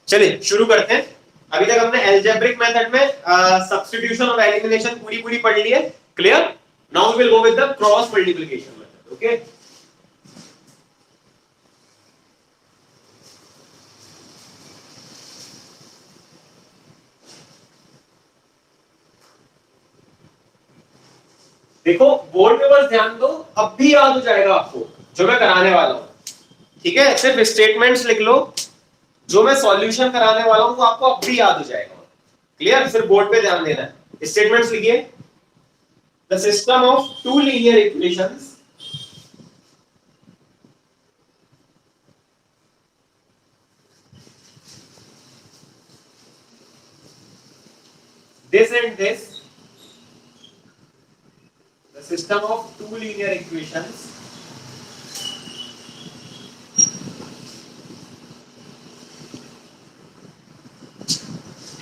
चलिए शुरू करते हैं। अभी तक हमने एल्जेब्रिक मेथड में सब्स्टिट्यूशन और एलिमिनेशन पूरी पूरी पढ़ ली है। Clear? Now we will go with the cross multiplication method. Okay, देखो बोर्ड पे बस ध्यान दो, अब भी याद हो जाएगा आपको जो मैं कराने वाला हूं। ठीक है, सिर्फ स्टेटमेंट्स लिख लो, जो मैं सॉल्यूशन कराने वाला हूं वो आपको अब भी याद हो जाएगा। क्लियर? सिर्फ बोर्ड पे ध्यान देना है। स्टेटमेंट्स लिखिए। The system of two linear equations this and this, the system of two linear equations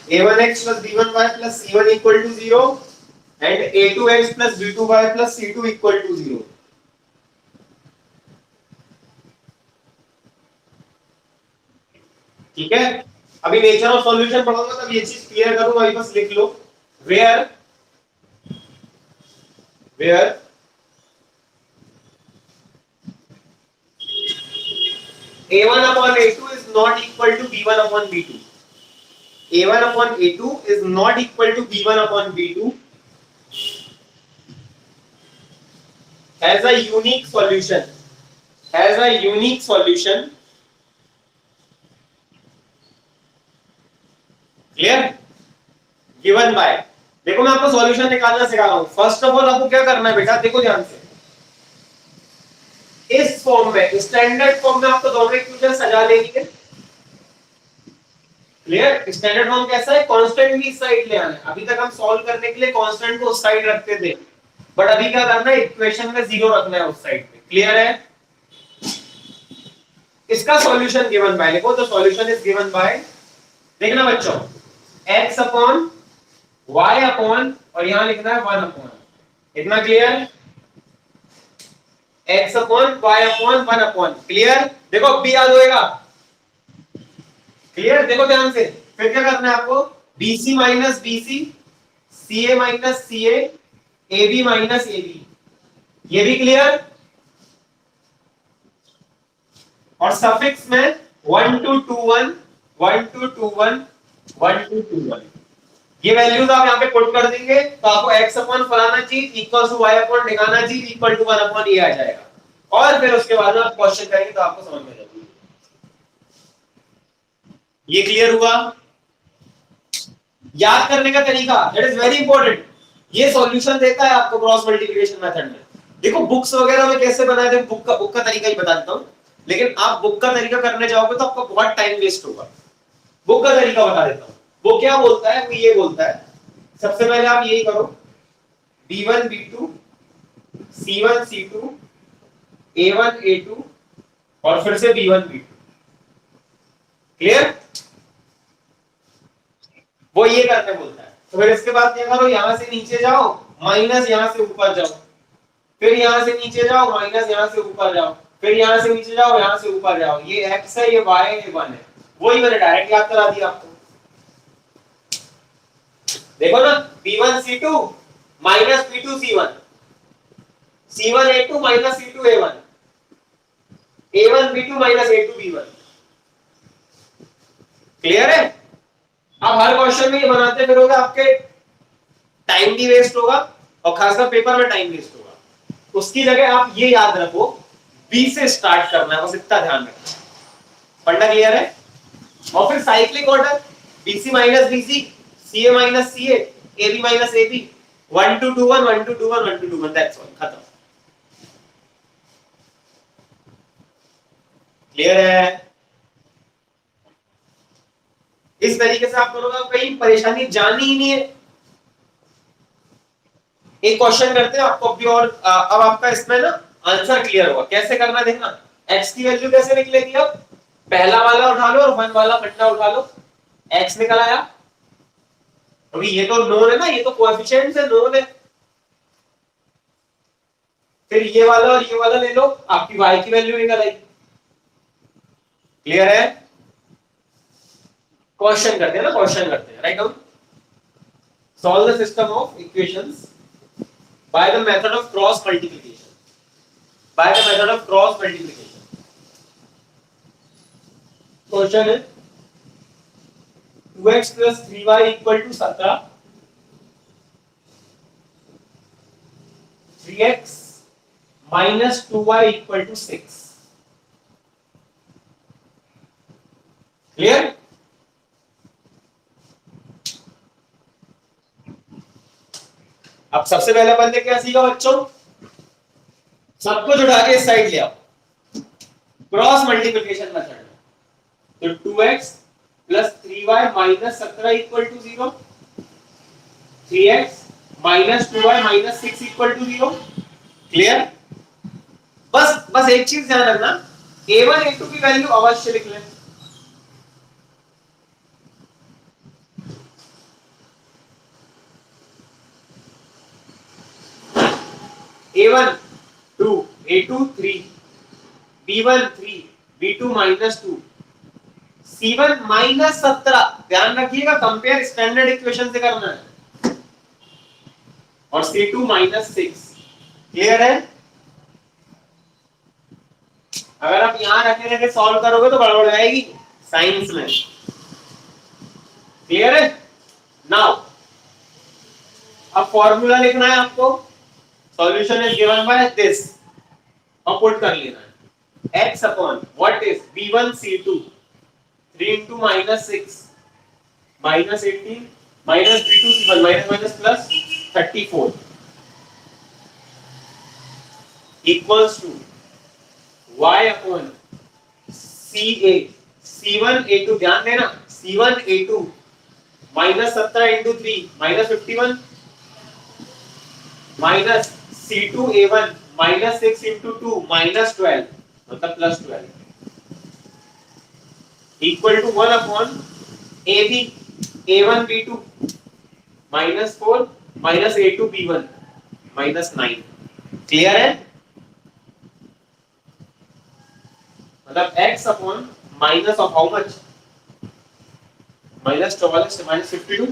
a1x plus b1y plus c1 equal to 0 and a2x plus b2y plus c2 equal to 0। ठीक है, अभी nature of solution पढ़ूंगा तब ये चीज clear करूंगा। अभी बस लिख लो where where a1 upon a2 is not equal to b1 upon b2। a1 upon a2 is not equal to b1 upon b2 has a unique solution, has a unique solution। Clear? Given by, देखो मैं आपको solution निकालना सिखा रहा हूं। First of all आपको क्या करना है बेटा, देखो ध्यान से, इस फॉर्म में, स्टैंडर्ड फॉर्म में आपको दोनों इक्वेशन सजा लेनी है। क्लियर? स्टैंडर्ड फॉर्म कैसा है? कांस्टेंट भी इस साइड ले आना है। अभी तक हम सॉल्व करने के लिए कांस्टेंट को उस साइड रखते थे, बट अभी क्या करना है, इक्वेशन में जीरो रखना है उस साइड पे। क्लियर है? इसका सॉल्यूशन गिवन बाय, देखो the solution is given by, देखना बच्चों, x अपॉन y अपॉन, और यहां लिखना है 1 अपॉन, इतना clear? x upon y upon 1 upon. Clear? देखो अब भी याद होएगा। क्लियर? देखो ध्यान से, फिर क्या करना है आपको, BC minus BC, CA minus CA, AB minus AB, ये भी क्लियर? और सफिक्स में 1 to 2 1, 1 to 2 1, 1 to 2 1, ये वैल्यूज आप यहाँ पे पुट कर देंगे तो आपको x अपॉन फलाना चीज इक्वल टू y अपॉन ढिकाना चीज इक्वल टू 1 अपॉन ये आ जाएगा। और फिर उसके बाद में आप क्वेश्चन करेंगे तो आपको समझ में जाएगा। ये क्लियर हुआ? याद करने का तरीका, दैट इज वेरी इंपॉर्टेंट। ये सॉल्यूशन देता है आपको क्रॉस मल्टीप्लिकेशन मेथड में। देखो बुक्स वगैरह में कैसे बनाए थे, बुक का तरीका ही बता देता हूं, लेकिन आप बुक का तरीका करने जाओगे तो आपका बहुत टाइम वेस्ट होगा। बुक का तरीका बता देता हूं। वो क्या बोलता है, वो ये बोलता है, सबसे पहले आप यही करो, b1 b2 c1 c2 a1 a2 और फिर से b1 b2। क्लियर? वो ये करने बोलता है। तो फिर इसके बाद क्या करो, यहां से नीचे जाओ, माइनस यहां से ऊपर जाओ, फिर यहां से नीचे जाओ, माइनस यहां से ऊपर जाओ, फिर यहां से नीचे जाओ, यहां से ऊपर जाओ। ये x है, ये y है, ये 1 है। वही मैंने डायरेक्ट याद करा दिया आपको। देखो ना, b1 c2 minus b2 c1, c1 a2 minus c2 a1, a1 b2 minus a2 b1। Clear है? आप हर क्वेश्चन में ये बनाते फिरोगे, आपके टाइम भी वेस्ट होगा और खासकर पेपर में टाइम वेस्ट होगा। उसकी जगह आप ये याद रखो, बी से स्टार्ट करना है, बस इतना ध्यान रखना। फंडा क्लियर है? और फिर cyclic order, BC minus BC, CA minus CA, AB minus AB, 1 to 2 1, 1 to 2 1, 1 to 2 1, that's all, खत्म। क्लियर है? इस तरीके से आप करोगे, कहीं परेशानी जानी ही नहीं है। एक क्वेश्चन करते हैं आपको अभी, और अब आपका इसमें ना आंसर क्लियर होगा। कैसे करना देखना, x की वैल्यू कैसे निकलेगी, अब पहला वाला उठा लो और 1 वाला फंडा उठा लो, x निकल आया। अभी ये तो नोन है ना, ये तो कोएफिशिएंट्स है, नोन है। फिर ये वाला और ये वाला ले लो, आपकी y की वैल्यू निकल आई। क्लियर है? क्वेश्चन करते हैं ना, क्वेश्चन करते हैं, राइट? हम solve the system of equations by the method of cross multiplication, by the method of cross multiplication. Question है 2x plus 3y equal to 17, 3x minus 2y equal to 6। Clear? अब सबसे पहले अपन ने क्या सीखा बच्चों? सबको उठा के इस साइड ले आओ, क्रॉस मल्टीप्लिकेशन मेथड। तो 2x plus 3y minus 17 equal to 0, 3x minus 2y minus 6 equal to 0। Clear? बस एक चीज ध्यान रखना, a1 a2 की वैल्यू अवश्य लिख लें। a1 2, a2 3, b1 3, b2 minus 2, c1 minus 17। ध्यान रखिएगा कंपेयर स्टैंडर्ड इक्वेशन से करना है, और c2 minus 6। क्लियर है? अगर आप यहां रखे रखे सॉल्व करोगे तो गड़बड़ हो जाएगी साइंस में। क्लियर है? नाउ अब फॉर्मूला लिखना है आपको, solution is given by this, और पुट कर लेना है x upon what is b1 c2 3 into minus 6 minus 18 minus b2 c1 minus minus plus 34 equals to y upon ca c1 a2। ध्यान देना c1 a2 minus 17 into 3 minus 51 minus c2 a1 minus 6 into 2 minus 12 मतलब plus 12 equal to 1 upon ab a1 b2 minus 4 minus a2 b1 minus 9। Clear है? मतलब x upon minus of how much minus 44 minus 52,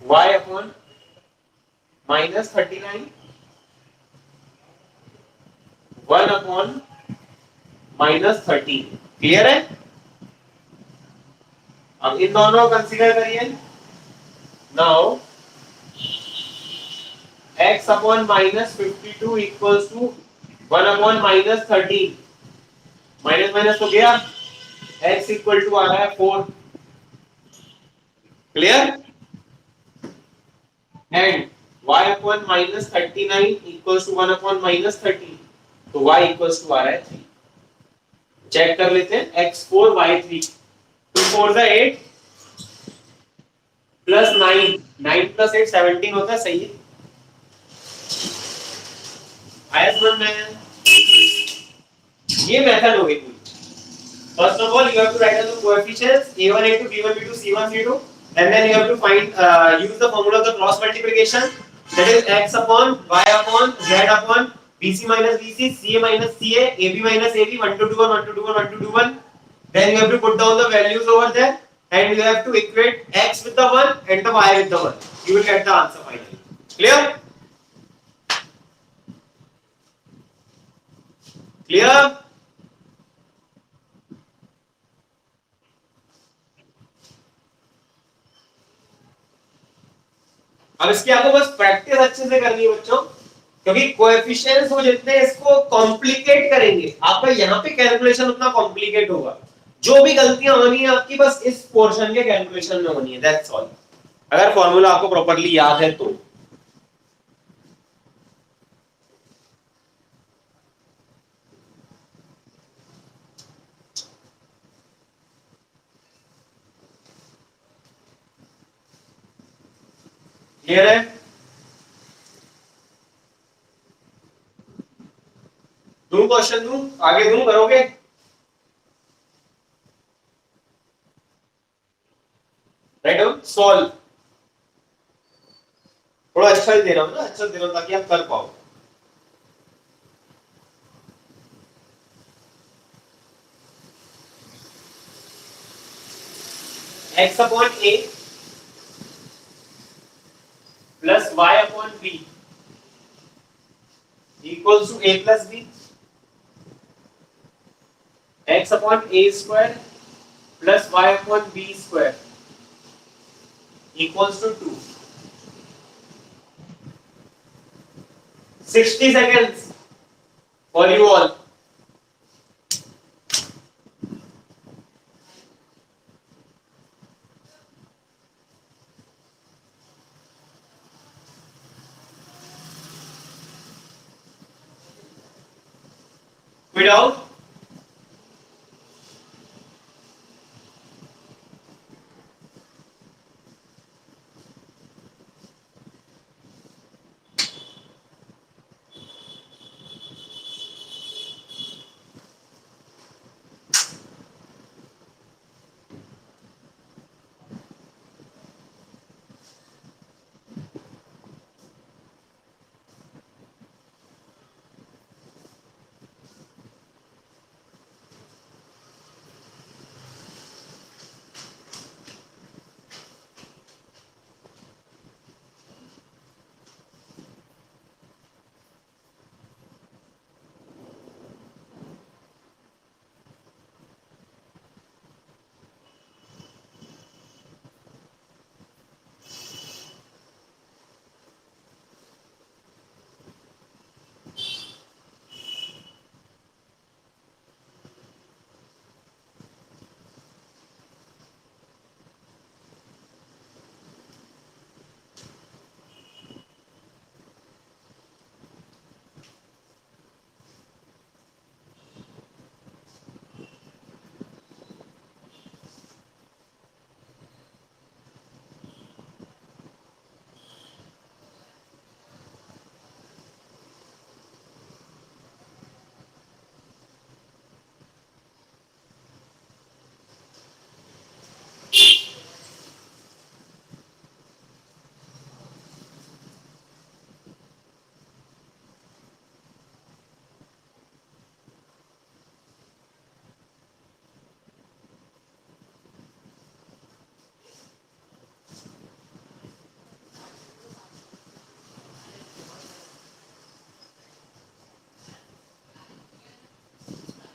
y upon minus 39, 1 upon minus 13। Clear है? अब इन दोनों को consider करिए। Now x upon minus 52 equals to 1 upon minus 13, minus minus तो गया, x equal to आ रहा है 4। Clear? And y upon minus 39 equals to 1 upon minus 13, तो y equals to आ रहा है 3। चेक कर लेते हैं x4 y3, 2 4 8 प्लस 9, 9 प्लस 8 17 होता है। सही है, आया समझ में? ये मेथड हो गई पूरी। First of all, you have to write down the coefficients a1 a2 b1 b2 c1 c2, and then you have to find use the formula of the cross multiplication, that is x upon y upon z upon bc minus bc, ca minus ca, ab minus ab, 1 to 2 1 1 to 2 1 1 to 2 1। then you have to put down the values over there and you have to equate x with the 1 and the y with the 1, you will get the answer finally। clear? clear? अब इसकी आपको बस practice अच्छे से करनी है बच्चों, क्योंकि कोएफिशिएंट्स वो जितने इसको कॉम्प्लिकेट करेंगे आपका यहाँ पे कैलकुलेशन उतना कॉम्प्लिकेट होगा। जो भी गलतियां होनी है आपकी बस इस पोर्शन के कैलकुलेशन में होनी है, दैट्स ऑल। अगर फॉर्मूला आपको प्रॉपर्ली याद है तो। क्लियर है? दूं क्वेश्चन, दूं आगे, दूं करोगे? Right, solve. थोड़ा अच्छा ही दे रहा हूं ना, अच्छा दे रहा हूं ताकि आप कर पाओ। x upon a plus y upon b equals to a plus b, x upon a square plus y upon b square equals to 2। 60 seconds for you all. Quit out.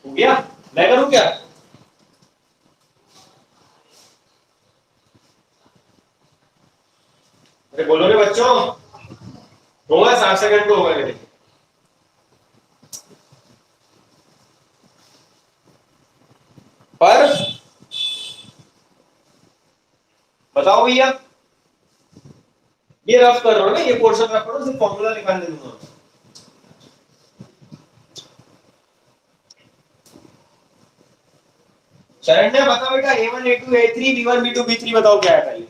हो गया? मैं करूं क्या? अरे बोलो रे बच्चों, होगा 60 सेकंड को होगा मेरे। पर बताओ भैया, ये रफ कर रहा हूं ना, ये पोर्शन रफ करो, सिर्फ फॉर्मूला निकालने दूंगा। शरण्या बताओ बेटा, a1 a2 a3 b1 b2 b3 बताओ क्या है पहले।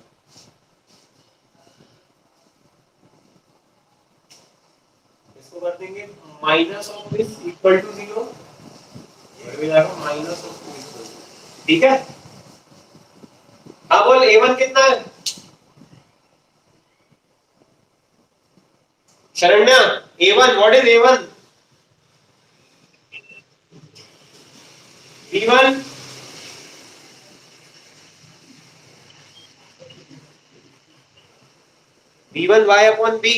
इसको कर देंगे minus of this equal to 0, minus of 2 ठीक है। अब बोल a1 कितना है Sharanya? a1 what is a1? b1 b1 y upon b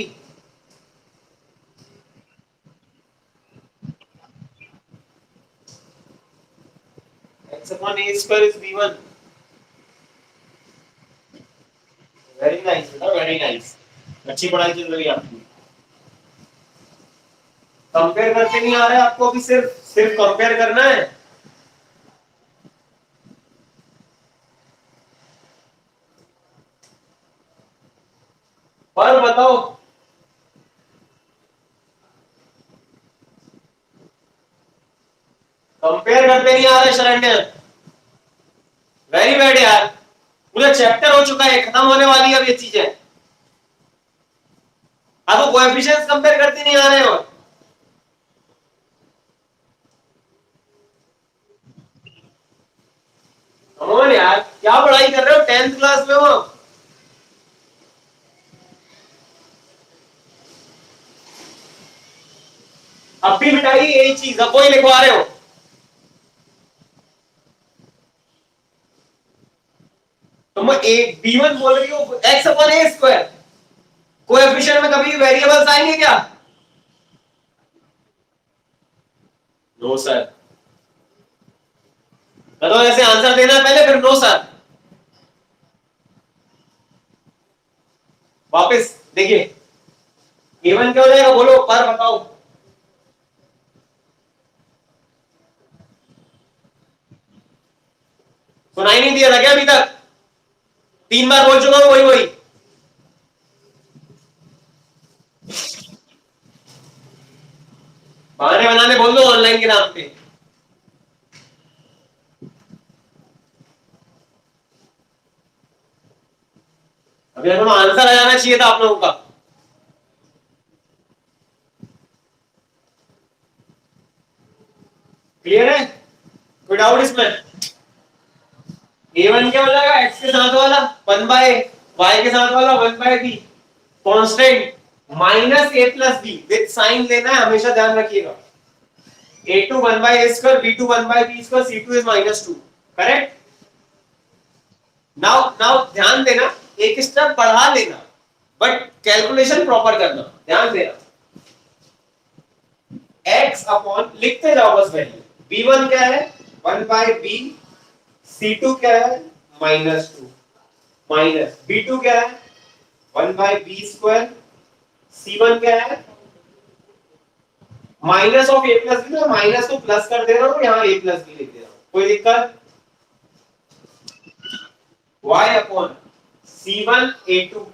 x upon a square is b1। Very nice बेटा, वेरी नाइस, अच्छी पढ़ाई चल रही है आपकी। कंपेयर करके नहीं आ रहा है आपको, अभी सिर्फ सिर्फ कंपेयर करना है। पर बताओ, कंपेयर करते नहीं आ रहा है शरण्य, वेरी बैड यार, पूरा चैप्टर हो चुका है, खत्म होने वाली है अब ये चीजें, आपको कोएफिशिएंट्स कंपेयर करते नहीं आ रहे हो। कमोन यार, क्या पढ़ाई कर रहे हो, 10th क्लास में हो। अब भी मिटाई यही चीज, अब वही लिखवा रहे हो। तो तो मैं ए b1 बोल रही हूँ x upon a square, coefficient में कभी वेरिएबल्स आएंगे क्या? No sir. तो ऐसे आंसर देना है पहले, फिर नो सर। वापस देखिए, a1 क्या हो जाएगा बोलो, पर बताओ। सुनाई नहीं दिया था क्या अभी तक? 3 बार बोल चुका हूं वही वही। बहाने बनाने बोल दो ऑनलाइन के नाम पे। अभी आंसर आ जाना चाहिए था आप लोगों का। क्लियर है? कोई डाउट इसमें? a1 क्या हो जाएगा, x के साथ वाला 1 बाय y के साथ वाला 1 by b, constant minus a plus b, with sign लेना है, हमेशा ध्यान रखिएगा। a2 1 by a square, b2 1 by b square, c2 is -2। Correct? Now ध्यान देना, एक स्टेप बढ़ा लेना, बट कैलकुलेशन प्रॉपर करना, ध्यान देना। x अपॉन लिखते जाओ बस वैल्यू। b1 क्या है 1 बाय b, c2 क्या है -2, माइनस b2 क्या है 1 बाय b स्क्वायर, c1 क्या है minus of a plus b, minus को प्लस कर दे रहा हूं, यहां a प्लस बी लिख दे रहा हूं, कोई दिक्कत? y upon c1 a2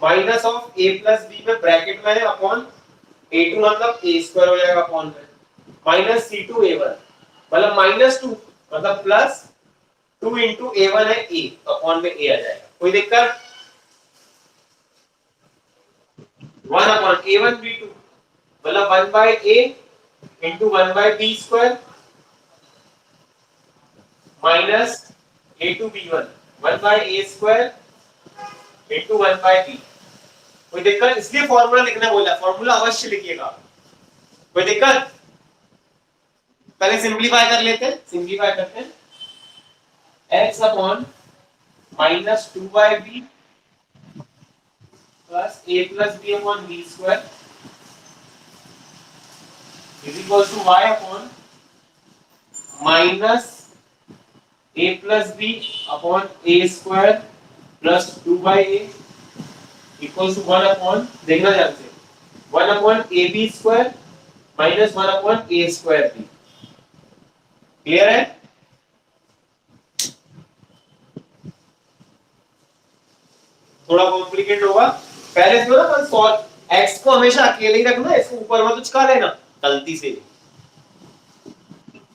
minus of a plus b में ब्रैकेट में है अपॉन a2 मतलब a स्क्वायर हो जाएगा अपॉन में, माइनस c2 a1 मतलब -2 मतलब प्लस 2 इंटू a1 है a, अपॉन में a आ जाएगा, कोई दिक्कत? 1 अपॉन a1 b2 मतलब 1 by a into 1 by b square minus a2 b1 1 by a square into 1 by b, कोई दिक्कत? इसलिए फॉर्मूला लिखना बोला, फॉर्मूला अवश्य लिखिएगा, कोई दिक्कत? पहले सिंपलीफाई कर लेते हैं, सिंपलीफाई करते हैं। x upon -2 by b plus a plus b upon b square is equal to y upon minus a plus b upon a square plus 2 by a equal to 1 upon, देखना ध्यान से, 1 upon a b square minus 1 upon a square b। Clear है? थोड़ा complicated होगा, पहले इसको ना solve, x को हमेशा अकेले ही रखना, इसको ऊपर मत उचका लेना गलती से,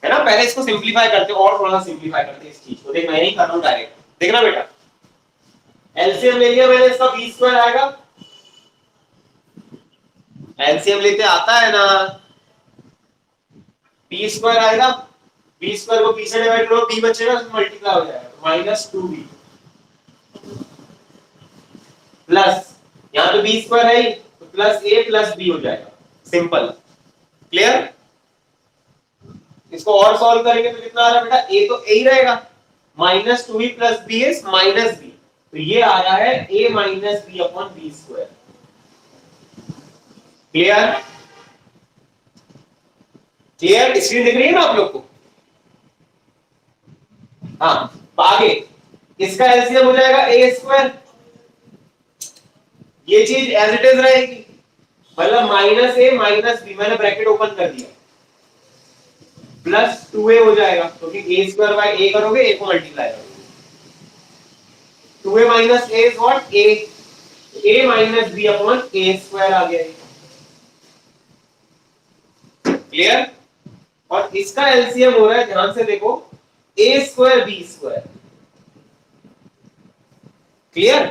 है ना? पहले इसको सिंपलीफाई करते हैं, और थोड़ा सिंपलीफाई करते हैं इस चीज को, देख मैं नहीं कर रहा हूं डायरेक्ट, देखना बेटा। एलसीएम ले लिया मैंने, इसका b स्क्वायर आएगा, एलसीएम लेते आता है ना, b स्क्वायर आएगा, b स्क्वायर को पीछे डिवाइड करो, b बचेगा, उसमें मल्टीप्लाई हो जाएगा, तो -2b प्लस, यहां तो b स्क्वायर है ही, तो प्लस a प्लस b हो जाएगा, सिंपल। क्लियर? इसको और सॉल्व करेंगे तो कितना आ रहा है बेटा, a तो a ही रहेगा, -2b plus b is -b, तो ये आ रहा है a minus b upon b square. Clear? Clear? Screen दिख रही है ना आप लोग को? हाँ, आगे इसका एलसीएम हो जाएगा a स्क्वायर, ये चीज एज इट इज रहेगी, मतलब -a माइनस b, मैंने ब्रैकेट ओपन कर दिया, प्लस 2a हो जाएगा, क्योंकि a स्क्वायर बाय a करोगे, a को मल्टीप्लाई करोगे, 2a minus a is what, a minus b upon a square आ गया। क्लियर? और इसका एलसीएम हो रहा है, ध्यान से देखो, a square b square. Clear?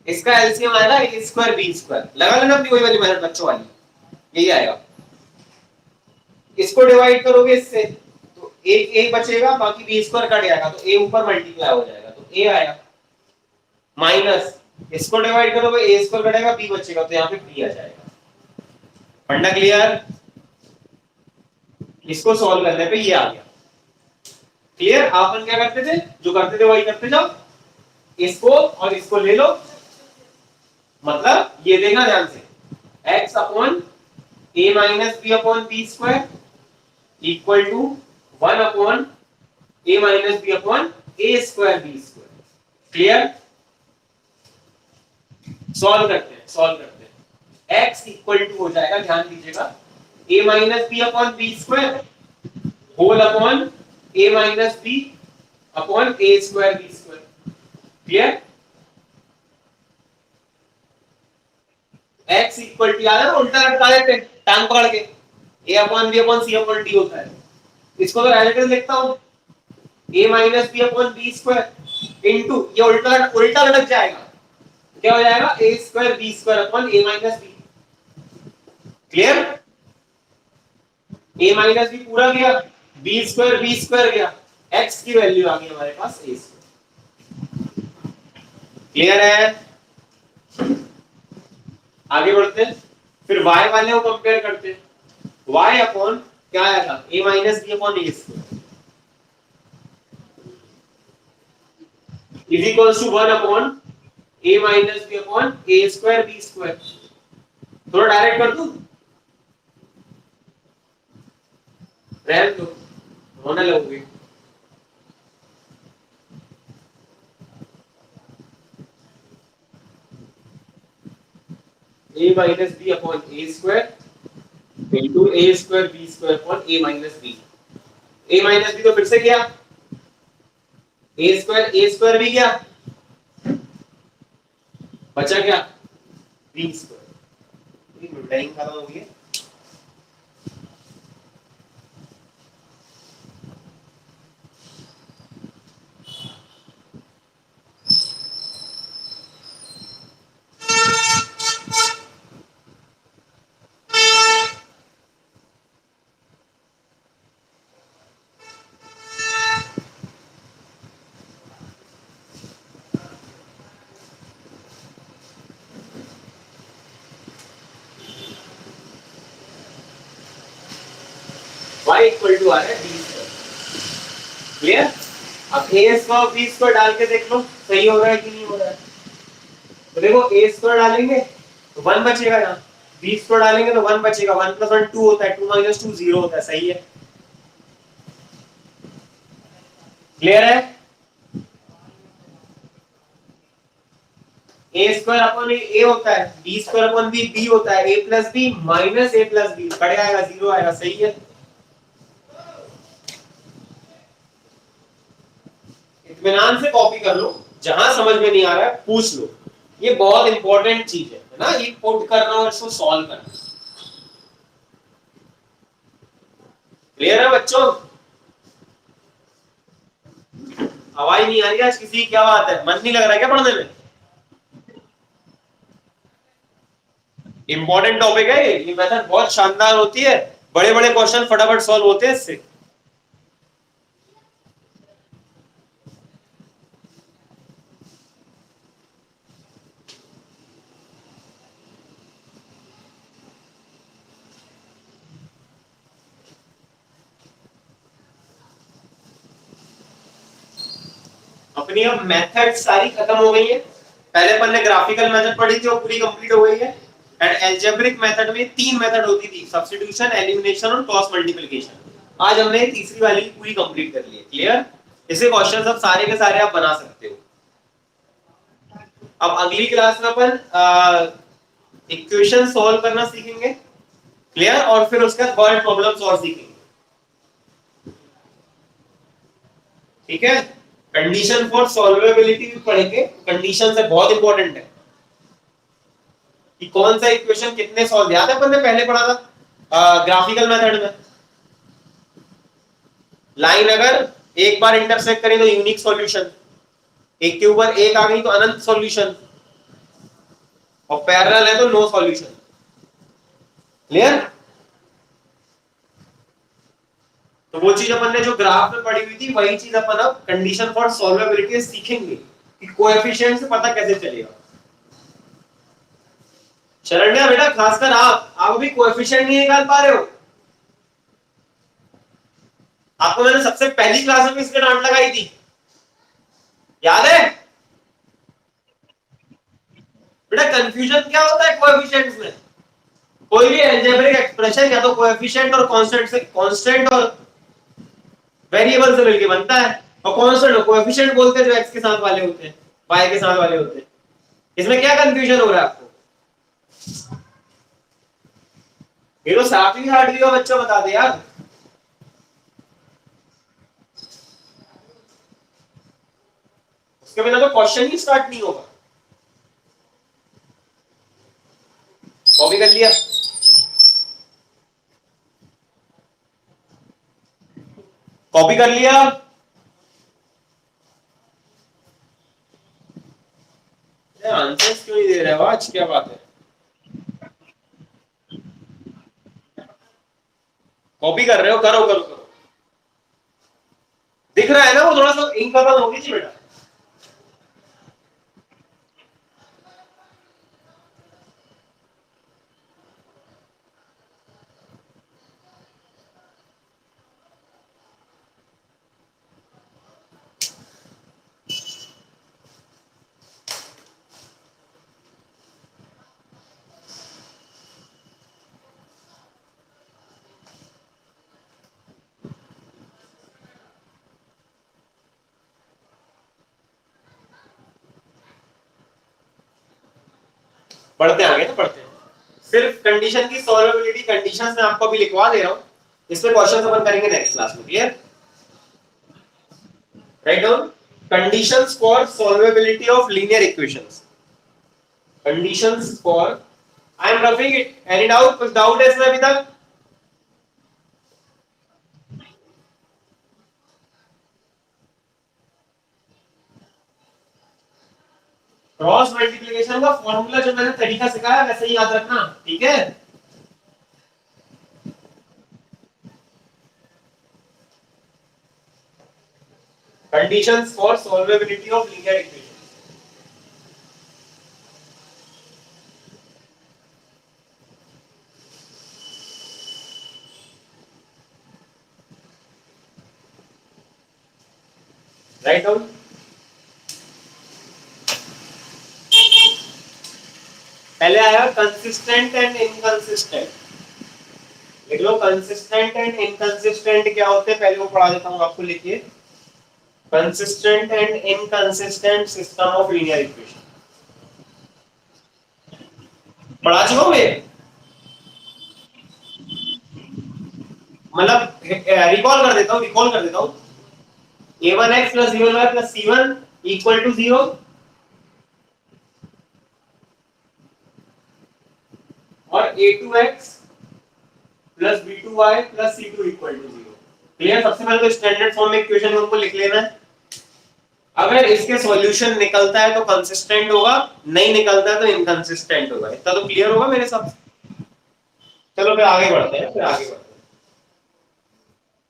इसका एलसीएम आएगा a स्क्वायर b स्क्वायर, लगा लेना अपनी वही वाली मेथड बच्चों वाली, यही आएगा। इसको डिवाइड करोगे इससे, तो एक बचेगा, बाकी b स्क्वायर कट जाएगा, तो a ऊपर मल्टीप्लाई हो जाएगा, तो a आया, माइनस इसको डिवाइड करोगे, a स्क्वायर कटेगा, b बचेगा, तो यहाँ पे b आ जाएगा। फंडा क्लियर? इसको सॉल्व करने पे ये आ गया। क्लियर? अपन क्या करते थे, जो करते थे वही करते जाओ, इसको और इसको ले लो, मतलब ये देखना ध्यान से, x upon a minus b upon b square equal to 1 upon a minus b upon a square b square. Clear? Solve करते हैं, सॉल्व करते हैं। x इक्वल टू हो जाएगा, ध्यान दीजिएगा, a minus b upon b square whole upon a minus b upon a square b square. Clear? x equal to, याद है ना, उल्टा लटका देते हैं टांग पकड़ के, a upon b upon c upon d होता है, इसको तो एज इट इज लिखता हूं, a minus b upon b square into, ये उल्टा लटक जाएगा, क्या हो जाएगा, a square b square upon a minus b. Clear? a minus b पूरा गया, बी स्क्वायर गया, x की वैल्यू आ गई हमारे पास a स्क्वायर। क्लियर है? आगे बढ़ते हैं, फिर y वाले को कंपेयर करते हैं, y अपॉन क्या आया था, a minus b upon a square is equals to 1 upon a minus b upon a square b square. थोड़ा डायरेक्ट कर दूं, रहने दो, होने लगोगे। a minus b upon a square into a square b square upon a minus b. a minus b तो फिर से गया, ए स्क्वायर भी गया, बचा क्या, बी स्क्वायर। टाइम खत्म हो गया। y इक्वल टू आ रहा है b स्क्वायर। क्लियर? अब a स्क्वायर b स्क्वायर डाल के देख लो सही हो रहा है कि नहीं हो रहा है। तो देखो a स्क्वायर डालेंगे तो 1 बचेगा, यहाँ b स्क्वायर डालेंगे तो 1 बचेगा, 1 प्लस 1 2 होता है, 2 माइनस 2 0 होता है। सही है? क्लियर है? a स्क्वायर अपॉन a होता है, b स्क्वायर अपॉन b होता है, a plus b minus a plus b cut आएगा, 0 आएगा। सही है? इत्मीनान से कॉपी कर लो, जहां समझ में नहीं आ रहा है पूछ लो, ये बहुत इंपॉर्टेंट चीज है ना, ये पुट करना और इसको सॉल्व करना। क्लियर है बच्चों? आवाज नहीं आ रही आज किसी की, क्या बात है, मन नहीं लग रहा है क्या पढ़ने में? इंपॉर्टेंट टॉपिक है ये मेथड बहुत शानदार होती है, बड़े बड़े क्वेश्चन फटाफट सॉल्व होते हैं इससे। अपनी अब मेथड सारी खत्म हो गई है। पहले अपन ने ग्राफिकल मेथड पढ़ी थी, वो पूरी कंप्लीट हो गई है। एंड एल्जेब्रिक मेथड में 3 मेथड होती थी, सब्स्टिट्यूशन, एलिमिनेशन और क्रॉस मल्टीप्लिकेशन। आज हमने तीसरी वाली पूरी कंप्लीट कर ली है। क्लियर? इसे क्वेश्चन सब सारे के सारे आप बना सकते हो। अब अगली क्लास में अपन इक्वेशन सॉल्व करना सीखेंगे। क्लियर? और फिर उसके बाद वर्ड प्रॉब्लम सॉल्व सीखेंगे। ठीक है? कंडीशन फॉर सॉल्वेबिलिटी भी पढ़ेंगे। कंडीशन से बहुत इंपॉर्टेंट है कि कौन सा इक्वेशन कितने सॉल्व, याद है अपन ने पहले पढ़ा था ग्राफिकल मेथड में, लाइन अगर एक बार इंटरसेक्ट करे तो यूनिक सॉल्यूशन, एक के ऊपर एक आ गई तो अनंत सॉल्यूशन, और पैरेलल है तो नो सॉल्यूशन। क्लियर? तो वो चीज अपन ने जो ग्राफ में पढ़ी हुई थी वही चीज अपन अब कंडीशन फॉर सॉल्वेबिलिटी सीखेंगे कि कोएफिशिएंट से पता कैसे चलेगा। शरण्या बेटा, खासकर आप अभी कोएफिशिएंट नहीं निकाल पा रहे हो, आपको मैंने सबसे पहली क्लास में इसलिए डांट लगाई थी, याद है बेटा? कंफ्यूजन क्या होता है कोएफिशिएंट्स में? कोई भी अलजेब्रिक एक्सप्रेशन या तो कोएफिशिएंट और कांस्टेंट से, कांस्टेंट और वेरिएबल से मिलके बनता है, और कांस्टेंट और कोएफिशिएंट बोलते हैं जो एक्स के साथ वाले होते हैं, वाई के साथ वाले होते हैं। इसमें क्या कंफ्यूजन हो रहा है आपको? ये तो 7वीं 8वीं का बच्चा बता दे यार। उसके बिना तो क्वेश्चन ही स्टार्ट नहीं होगा। कॉपी कर लिया? कॉपी कर लिया? आंसर्स क्यों नहीं दे रहे हो आज, क्या बात है? कॉपी कर रहे हो? करो करो करो। दिख रहा है ना वो, थोड़ा सा इंक खत्म होगी जी बेटा। पढ़ते आगे तो पढ़ते हैं। सिर्फ कंडीशन की सॉल्वेबिलिटी कंडीशंस में आपको अभी लिखवा दे रहा हूं, इस पे क्वेश्चन अपन करेंगे नेक्स्ट क्लास में। Clear? Right down conditions for solvability of linear equations. Conditions for, I am roughing it. Any doubt? कुछ डाउट है इसमें अभी तक? क्रॉस मल्टीप्लिकेशन का फॉर्मूला जो मैंने तरीका सिखाया वैसे ही याद रखना, ठीक है? Conditions for solvability of linear equations. Write down. पहले आया कंसिस्टेंट एंड इनकंसिस्टेंट। लिख लो कंसिस्टेंट एंड इनकंसिस्टेंट क्या होते हैं, पहले वो पढ़ा देता हूं आपको। लिखिए consistent and inconsistent system of linear equation. पढ़ा चुका हूं मैं, मतलब रिकॉल कर देता हूं। a1x plus b1y plus c1 equal to 0, और a2x plus b2y plus c2 equal to 0। Clear? सबसे पहले तो स्टैंडर्ड फॉर्म में इक्वेशन को लिख लेना है। अगर इसके सॉल्यूशन निकलता है तो कंसिस्टेंट होगा, नहीं निकलता है तो इनकंसिस्टेंट होगा। इतना तो क्लियर होगा मेरे साथ? चलो फिर आगे बढ़ते हैं।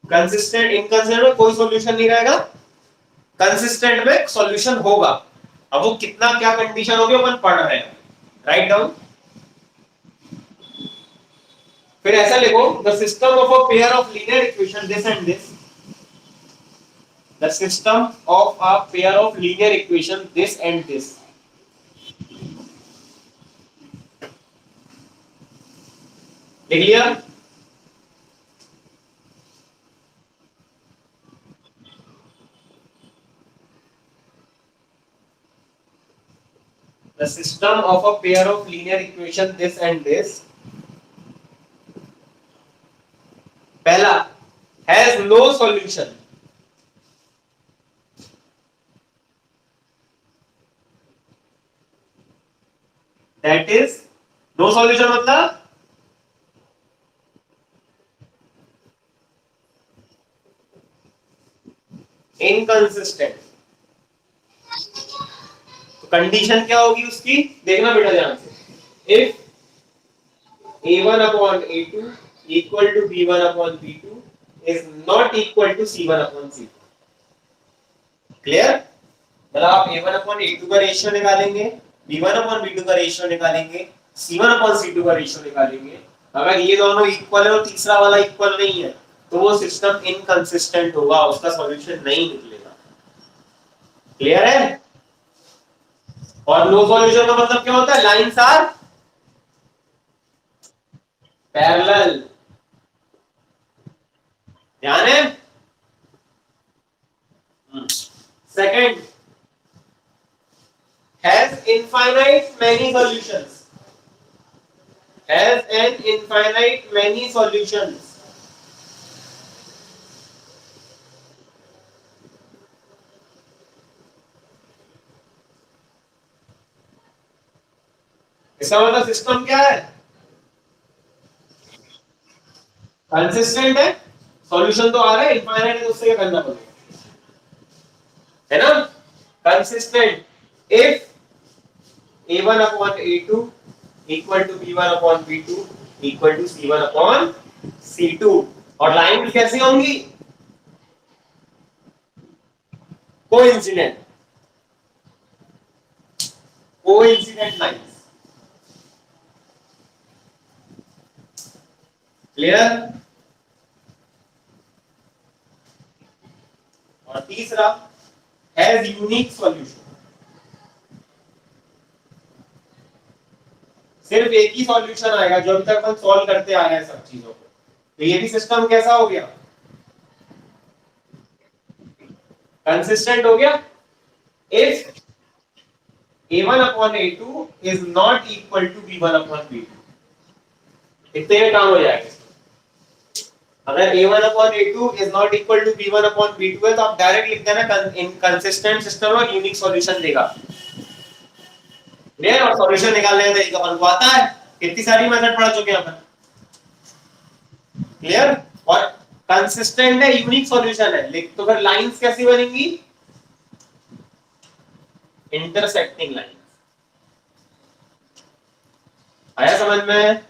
कंसिस्टेंट इनकंसिस्टेंट में कोई सॉल्यूशन नहीं रहेगा, कंसिस्टेंट में सॉल्यूशन होगा। अब वो कितना क्या कंडीशन होगी अपन पढ़ रहे हैं। Write down. फिर ऐसा लिखो, the system of a pair of linear equation this and this, the system of a pair of linear equation this and this. लिख लिया? the system of a pair of linear equation this and this, पहला has no solution, that is no solution मतलब inconsistent। Condition क्या होगी उसकी, देखना बेटा ध्यान से। If a1 upon a2 equal to b1 upon b2 is not equal to c1 upon c2। Clear? मतलब आप a1 upon a2 का रेशियो निकालेंगे, b1 upon b2 का रेशियो निकालेंगे, c1 upon c2 का रेशियो निकालेंगे। अगर ये दोनों इक्वल है और तीसरा वाला इक्वल नहीं है तो वो सिस्टम इनकंसिस्टेंट होगा, उसका सॉल्यूशन नहीं निकलेगा। क्लियर है? और नो सॉल्यूशन का मतलब क्या होता है? Lines are parallel. ध्यान है? Second, has infinite many solutions, has an infinite many solutions। इसका मतलब सिस्टम क्या है? कंसिस्टेंट है, सॉल्यूशन तो आ रहा है, इनफाइनाइट है तो उससे क्या करना पड़ेगा, है ना? Consistent if a1 upon a2 equal to b1 upon b2 equal to c1 upon c2। और लाइन कैसी होंगी? Coincident, coincident lines. क्लियर? और तीसरा, हैज यूनिक सॉल्यूशन। सिर्फ एक ही सॉल्यूशन आएगा जो अभी तक हम सॉल्व करते आ रहे हैं सब चीजों को। तो ये भी सिस्टम कैसा हो गया? कंसिस्टेंट हो गया। If a1 upon a2 is not equal to b1 upon b2, इतने में काम हो जाएगा। अगर a1 upon a2 is not equal to b1 upon b2 है तो आप डायरेक्ट लिख देना इनकंसिस्टेंट सिस्टम और यूनिक सॉल्यूशन देगा। क्लियर? और सॉल्यूशन निकालने का तरीका अपन को आता है, कितनी सारी मेथड पढ़ चुके हैं अपन। क्लियर? और कंसिस्टेंट है, यूनिक सॉल्यूशन है, लेकिन तो फिर लाइंस कैसी बनेंगी? Intersecting lines. आया समझ में?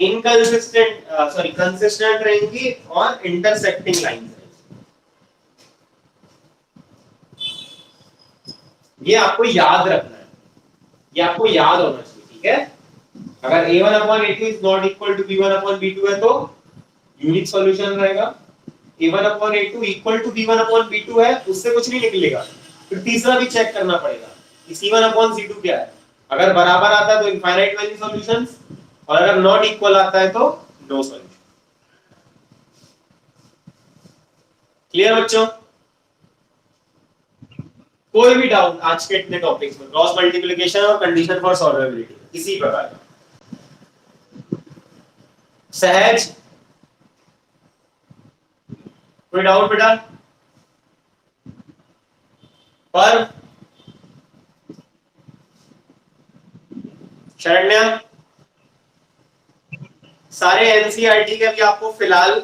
इनकंसिस्टेंट सॉरी कंसिस्टेंट रहेंगी और इंटरसेक्टिंग लाइंस रहेंगी। ये आपको याद रखना है, ये आपको याद होना चाहिए, ठीक है? अगर a1 upon a2 is not equal to b1 upon b2 है तो यूनिक सॉल्यूशन रहेगा। a1 upon a2 equal to b1 upon b2 है, उससे कुछ नहीं निकलेगा। फिर तीसरा भी चेक करना पड़ेगा कि c1 upon c2 क्या है। अगर बराबर आता है तो इनफाइनाइट वैल्यू सॉल्यूशंस, और अगर नॉट इक्वल आता है तो नो सॉल्यूशन। क्लियर बच्चों? कोई भी डाउट आज के इतने टॉपिक्स में, क्रॉस मल्टीप्लिकेशन और कंडीशन फॉर सॉल्वेबिलिटी, इसी प्रकार का सहज? कोई डाउट बेटा? पर शरण्या, सारे एनसीईआरटी के भी आपको फिलहाल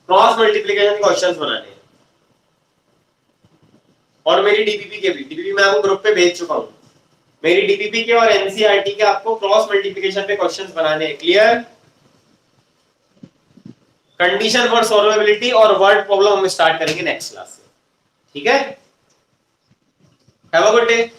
क्रॉस मल्टीप्लिकेशन के क्वेश्चंस बनाने हैं, और मेरी डीपीपी के भी, डीपीपी मैं आपको ग्रुप पे भेज चुका हूं। मेरी डीपीपी के और एनसीईआरटी के आपको क्रॉस मल्टीप्लिकेशन पे क्वेश्चंस बनाने हैं। क्लियर? कंडीशन फॉर सॉल्वेबिलिटी और वर्ड प्रॉब्लम हम स्टार्ट करेंगे नेक्स्ट क्लास से, ठीक है? Have a good day.